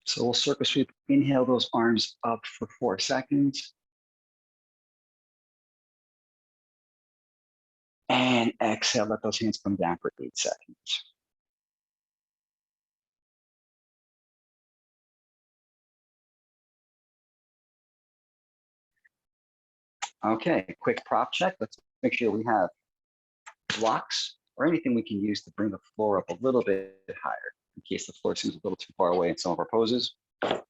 So we'll circle sweep, inhale those arms up for 4 seconds. And exhale, let those hands come down for 8 seconds. Okay, quick prop check. Let's make sure we have blocks or anything we can use to bring the floor up a little bit higher in case the floor seems a little too far away in some of our poses. You're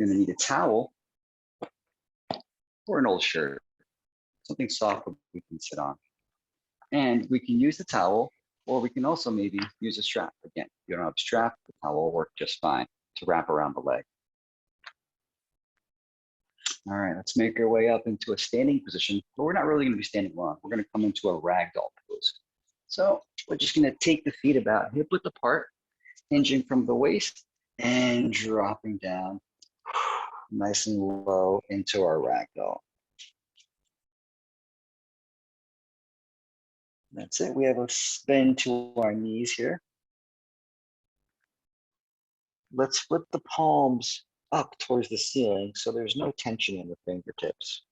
gonna need a towel or an old shirt, something soft that we can sit on. And we can use the towel, or we can also maybe use a strap. Again, if you don't have a strap, the towel will work just fine to wrap around the leg. All right, let's make our way up into a standing position, but we're not really gonna be standing long. We're gonna come into a ragdoll pose. So we're just gonna take the feet about hip width apart, hinging from the waist and dropping down nice and low into our ragdoll. That's it. We have a spin to our knees here. Let's flip the palms up towards the ceiling so there's no tension in the fingertips.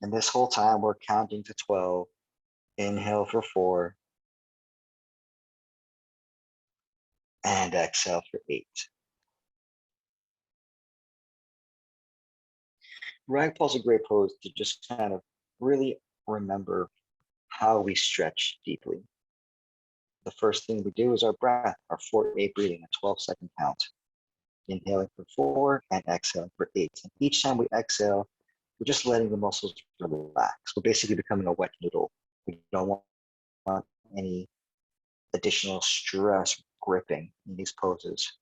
And this whole time we're counting to 12. Inhale for 4. And exhale for 8. Ragdoll's a great pose to just kind of really remember how we stretch deeply. The first thing we do is our breath, our 4-8 breathing, a 12-second count. Inhaling for 4 and exhaling for 8. And each time we exhale, we're just letting the muscles relax. We're basically becoming a wet noodle. We don't want any additional stress gripping in these poses.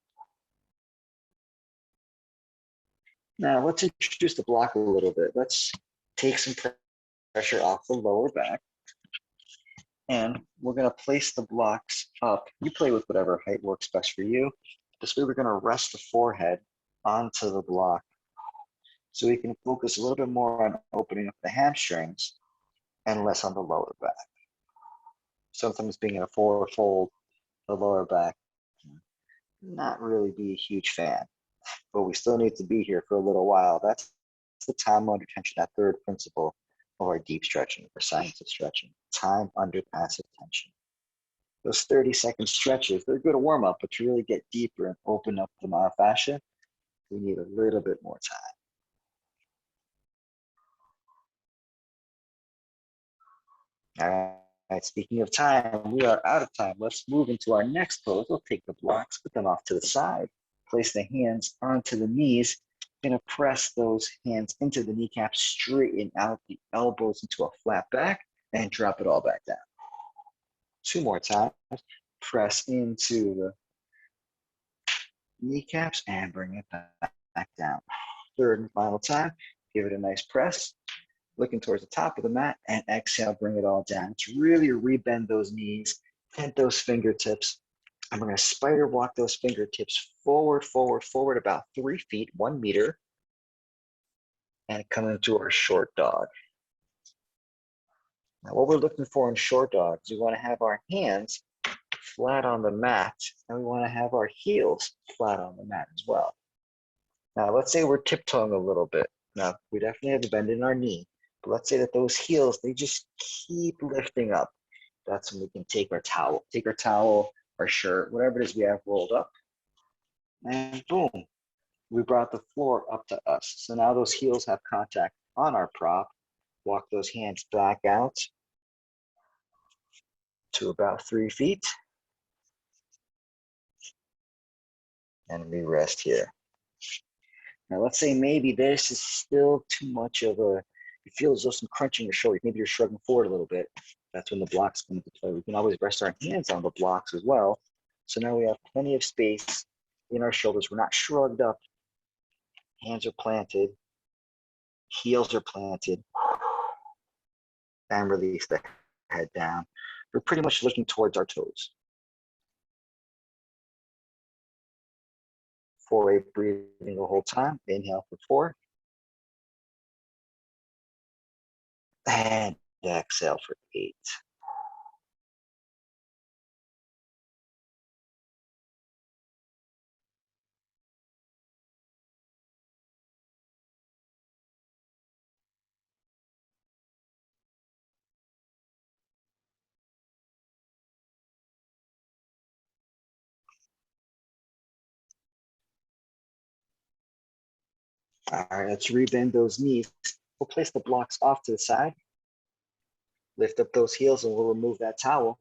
Now let's introduce the block a little bit. Let's take some pressure off the lower back. And we're gonna place the blocks up. You play with whatever height works best for you. This way we're gonna rest the forehead onto the block so we can focus a little bit more on opening up the hamstrings and less on the lower back. Sometimes being in a forward fold, the lower back, not really be a huge fan, but we still need to be here for a little while. That's the time under tension, that third principle of our deep stretching, or science of stretching, time under passive tension. Those 30-second stretches, they're good to warm up, but to really get deeper and open up the myofascia, we need a little bit more time. All right, speaking of time, we are out of time. Let's move into our next pose. We'll take the blocks, put them off to the side, place the hands onto the knees, gonna press those hands into the kneecaps, straighten out the elbows into a flat back, and drop it all back down. 2 more times. Press into the kneecaps and bring it back down. 3rd and final time. Give it a nice press, looking towards the top of the mat, and exhale, bring it all down. To really rebend those knees, bend those fingertips, and we're gonna spider walk those fingertips forward, forward, forward about 3 feet, 1 meter, and come into our short dog. Now, what we're looking for in short dogs, we wanna have our hands flat on the mat, and we wanna have our heels flat on the mat as well. Now, let's say we're tiptoeing a little bit. Now, we definitely have a bend in our knee, but let's say that those heels, they just keep lifting up. That's when we can take our towel, our shirt, whatever it is we have rolled up, and boom, we brought the floor up to us. So now those heels have contact on our prop. Walk those hands back out to about 3 feet. And we rest here. Now let's say maybe this is still too much of a, you feel as though some crunching your shoulders, maybe you're shrugging forward a little bit. That's when the blocks come into play. We can always rest our hands on the blocks as well. So now we have plenty of space in our shoulders. We're not shrugged up. Hands are planted. Heels are planted. And release the head down. We're pretty much looking towards our toes. 4-8 breathing the whole time. Inhale for 4. And exhale for 8. All right, let's rebend those knees. We'll place the blocks off to the side. Lift up those heels and we'll remove that towel.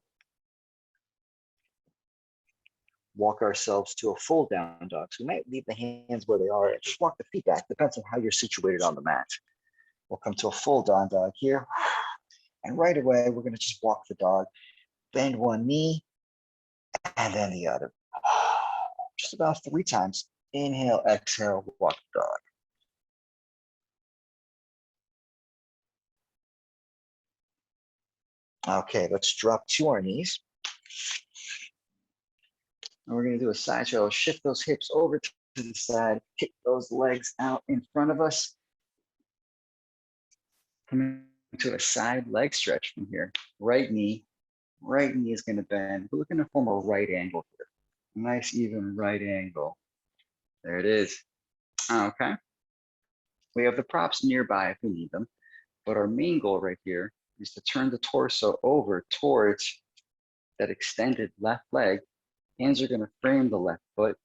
Walk ourselves to a full down dog. So we might leave the hands where they are and just walk the feet back. Depends on how you're situated on the mat. We'll come to a full down dog here. And right away, we're going to just walk the dog. Bend one knee and then the other. Just about 3 times. Inhale, exhale, walk the dog. Okay, let's drop to our knees. And we're going to do a side shuttle. Shift those hips over to the side. Kick those legs out in front of us. Come into a side leg stretch from here. Right knee is going to bend. We're going to form a right angle here. Nice, even right angle. There it is. Okay. We have the props nearby if we need them. But our main goal right here is to turn the torso over towards that extended left leg. Hands are going to frame the left foot.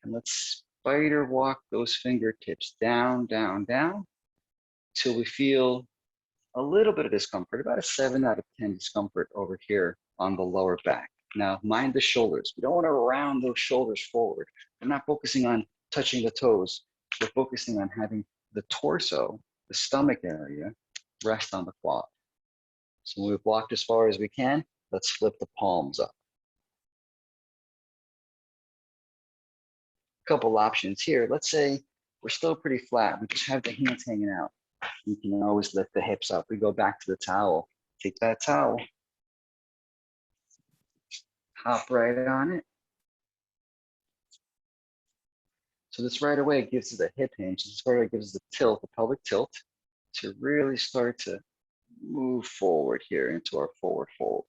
And let's spider walk those fingertips down, down, down, till we feel a little bit of discomfort, about a 7 out of 10 discomfort over here on the lower back. Now, mind the shoulders. We don't want to round those shoulders forward. We're not focusing on touching the toes. We're focusing on having the torso, the stomach area, rest on the quad. So when we've walked as far as we can, let's flip the palms up. Couple options here. Let's say we're still pretty flat. We just have the hands hanging out. You can always lift the hips up. We go back to the towel. Take that towel. Hop right on it. So this right away gives us a hip hinge. This right away gives us a tilt, a pelvic tilt, to really start to move forward here into our forward fold.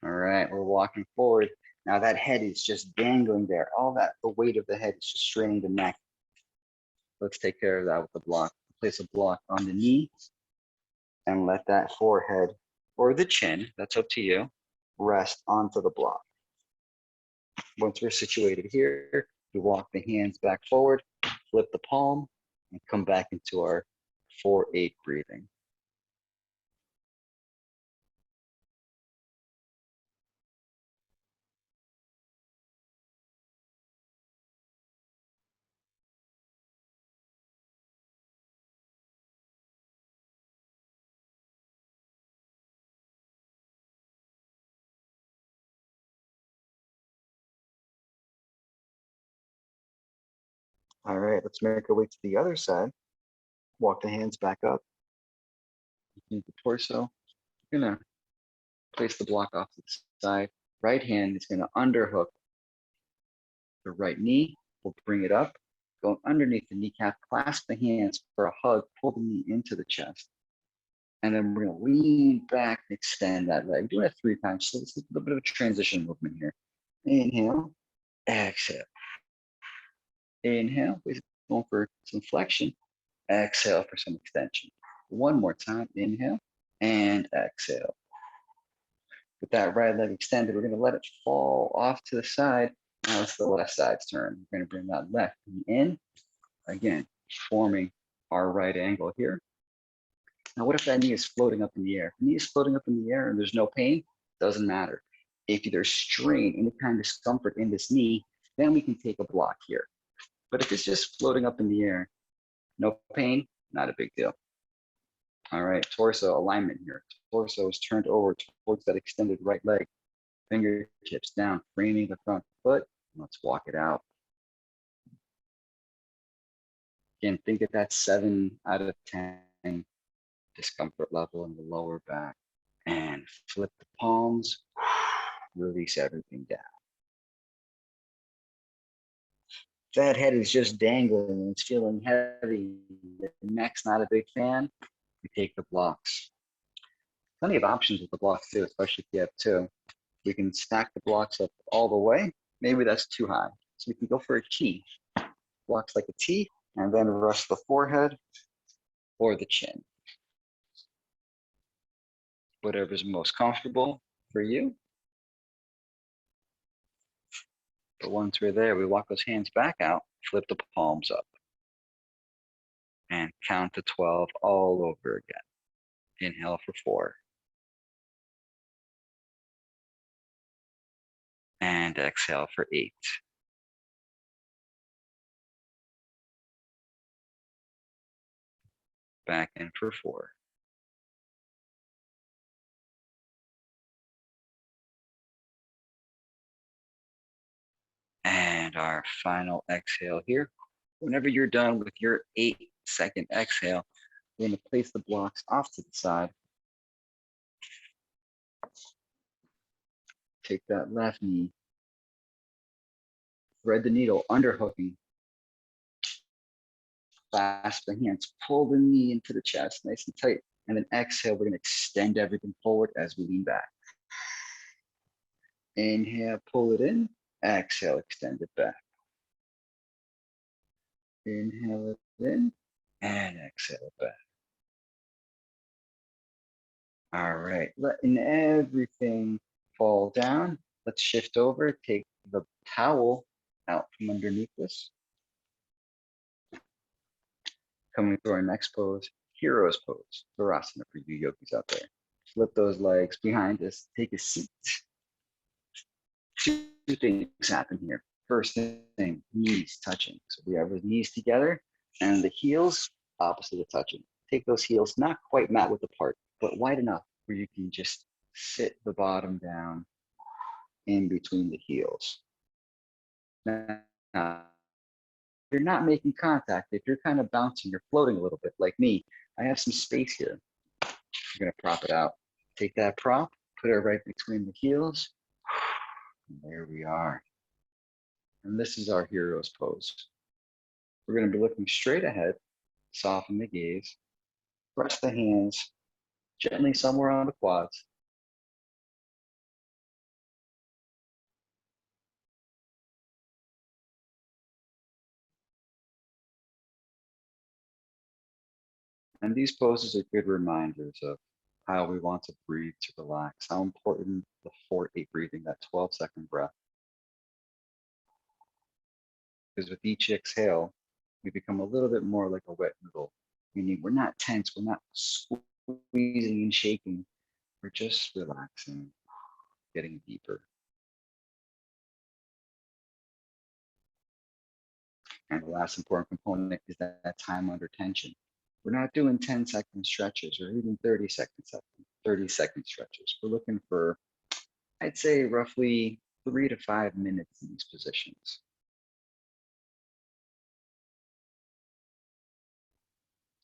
All right, we're walking forward. Now that head is just dangling there. All that, the weight of the head is just straining the neck. Let's take care of that with the block. Place a block on the knee and let that forehead or the chin, that's up to you, rest onto the block. Once we're situated here, we walk the hands back forward, flip the palm, and come back into our 4-8 breathing. All right, let's make our way to the other side. Walk the hands back up. The torso. We're gonna place the block off to the side. Right hand is gonna underhook the right knee. We'll bring it up, go underneath the kneecap, clasp the hands for a hug, pull the knee into the chest. And then we're gonna lean back and extend that leg. Doing it 3 times, so this is a little bit of a transition movement here. Inhale, exhale. Inhale, we're going for some flexion. Exhale for some extension. One more time, inhale and exhale. With that right leg extended, we're gonna let it fall off to the side. Now it's the left side's turn. We're gonna bring that left knee in, again, forming our right angle here. Now, what if that knee is floating up in the air? If the knee is floating up in the air and there's no pain, doesn't matter. If there's strain, any kind of discomfort in this knee, then we can take a block here. But if it's just floating up in the air, no pain, not a big deal. All right, torso alignment here. Torso is turned over towards that extended right leg. Fingertips down, framing the front foot. Let's walk it out. Again, think of that 7 out of 10 discomfort level in the lower back. And flip the palms, release everything down. That head is just dangling and it's feeling heavy. The neck's not a big fan. We take the blocks. Plenty of options with the blocks too, especially if you have 2. We can stack the blocks up all the way. Maybe that's too high. So we can go for a T. Blocks like a T, and then rest the forehead or the chin. Whatever's most comfortable for you. But once we're there, we walk those hands back out, flip the palms up, and count to 12 all over again. Inhale for 4. And exhale for 8. Back in for 4. And our final exhale here. Whenever you're done with your 8-second exhale, we're going to place the blocks off to the side. Take that left knee, thread the needle, underhooking. Clasp the hands, pull the knee into the chest, nice and tight. And then exhale, we're going to extend everything forward as we lean back. Inhale, pull it in. Exhale, extend it back. Inhale it in and exhale it back. All right, letting everything fall down. Let's shift over, take the towel out from underneath this. Coming to our next pose, Hero's Pose, Virasana for you yogis out there. Flip those legs behind us, take a seat. Two things happen here. First thing, knees touching. So we have our knees together and the heels opposite of touching. Take those heels not quite mat width apart, but wide enough where you can just sit the bottom down in between the heels. Now, you're not making contact. If you're kind of bouncing, you're floating a little bit like me, I have some space here. I'm gonna prop it out. Take that prop, put it right between the heels. And there we are. And this is our Hero's Pose. We're gonna be looking straight ahead, soften the gaze, press the hands gently somewhere on the quads. And these poses are good reminders of how we want to breathe to relax, how important the 4-8 breathing, that 12-second breath. Because with each exhale, we become a little bit more like a wet noodle, meaning we're not tense, we're not squeezing and shaking, we're just relaxing, getting deeper. And the last important component is that time under tension. We're not doing 10-second stretches or even 30-second stretches. We're looking for, I'd say, roughly 3 to 5 minutes in these positions.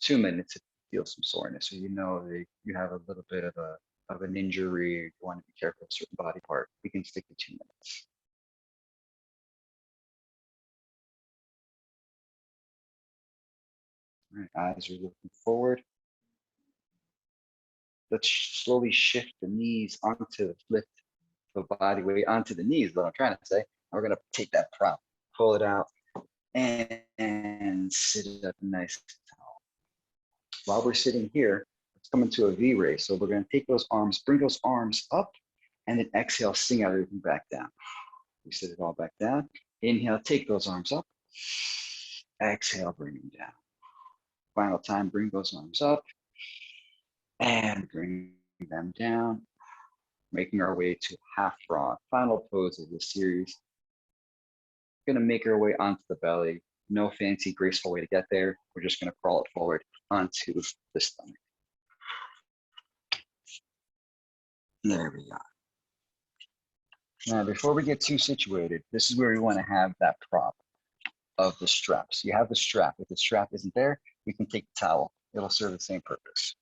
Two minutes if you feel some soreness, or you know that you have a little bit of an injury, or you want to be careful of a certain body part, we can stick to 2 minutes. All right, eyes are looking forward. Let's slowly shift the knees onto lift the body weight onto the knees, what I'm trying to say. We're gonna take that prop, pull it out, and sit it up nice and tall. While we're sitting here, let's come into a V raise. So we're gonna take those arms, bring those arms up, and then exhale, sing everything back down. We sit it all back down. Inhale, take those arms up. Exhale, bring them down. Final time, bring those arms up and bring them down. Making our way to half frog, final pose of this series. We're gonna make our way onto the belly. No fancy, graceful way to get there. We're just gonna crawl it forward onto the stomach. There we are. Now, before we get too situated, this is where we wanna have that prop of the strap. So you have the strap. If the strap isn't there, we can take the towel. It'll serve the same purpose.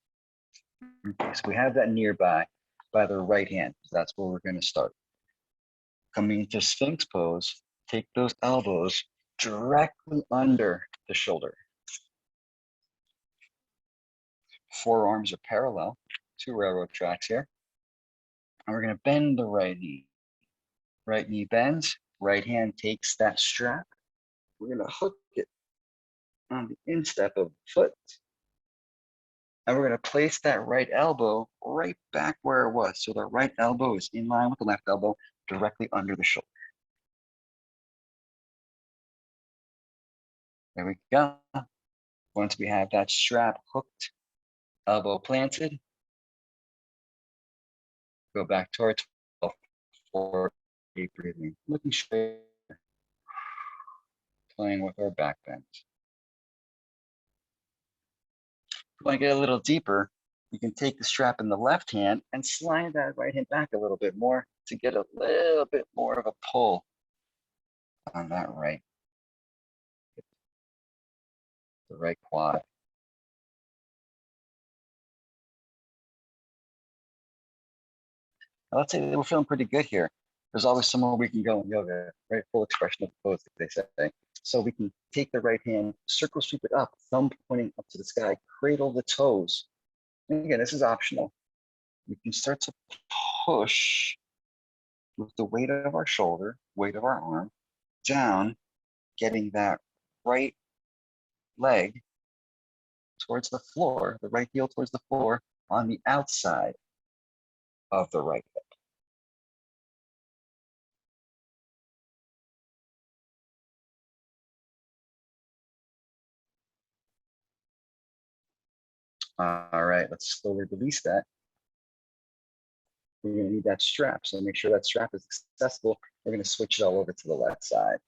Okay, so we have that nearby by the right hand. That's where we're gonna start. Coming into Sphinx pose, take those elbows directly under the shoulder. Forearms are parallel, 2 railroad tracks here. And we're gonna bend the right knee. Right knee bends, right hand takes that strap. We're gonna hook it on the instep of the foot. And we're gonna place that right elbow right back where it was. So the right elbow is in line with the left elbow, directly under the shoulder. There we go. Once we have that strap hooked, elbow planted, go back to our 12 for deep breathing, looking straight, playing with our back bend. If you want to get a little deeper, you can take the strap in the left hand and slide that right hand back a little bit more to get a little bit more of a pull on that right, the right quad. Now, let's say that we're feeling pretty good here. There's always somewhere we can go in yoga, right? Full expression of the pose, they say. So we can take the right hand, circle sweep it up, thumb pointing up to the sky, cradle the toes. And again, this is optional. We can start to push with the weight of our shoulder, weight of our arm, down, getting that right leg towards the floor, the right heel towards the floor on the outside of the right hip. All right, let's slowly release that. We're gonna need that strap, so make sure that strap is accessible. We're gonna switch it all over to the left side.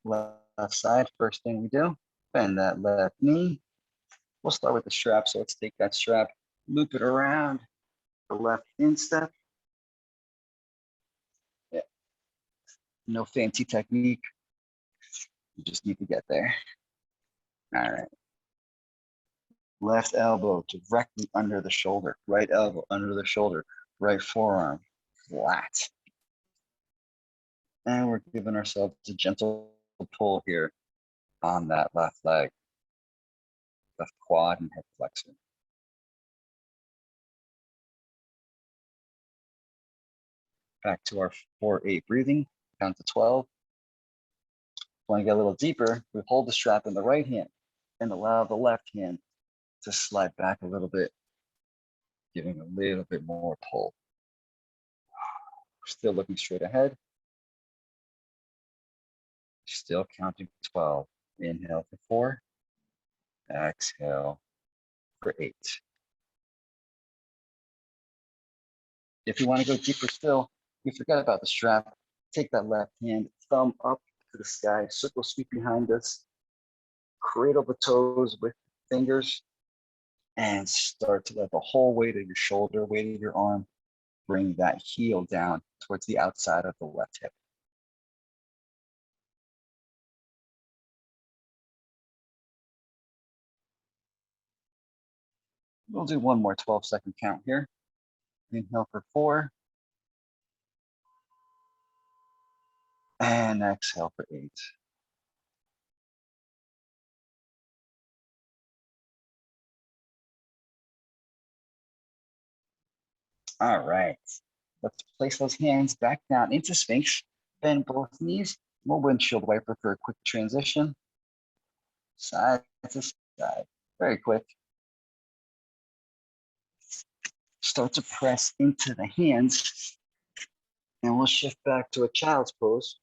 Left side, first thing we do, bend that left knee. We'll start with the strap, so let's take that strap, loop it around the left instep. Yeah. No fancy technique. You just need to get there. All right. Left elbow directly under the shoulder. Right elbow under the shoulder. Right forearm flat. And we're giving ourselves a gentle pull here on that left leg, left quad and hip flexor. Back to our 4-8 breathing, down to 12. Want to get a little deeper, we hold the strap in the right hand and allow the left hand to slide back a little bit, giving a little bit more pull. Still looking straight ahead. Still counting 12. Inhale for 4. Exhale for 8. If you want to go deeper still, you forget about the strap. Take that left hand, thumb up to the sky, circle sweep behind us, cradle the toes with fingers, and start to let the whole weight of your shoulder, weight of your arm, bring that heel down towards the outside of the left hip. We'll do one more 12-second count here. Inhale for 4. And exhale for 8. All right. Let's place those hands back down into Sphinx. Bend both knees. We'll windshield wiper for a quick transition. Side to side. Very quick. Start to press into the hands. And we'll shift back to a child's pose.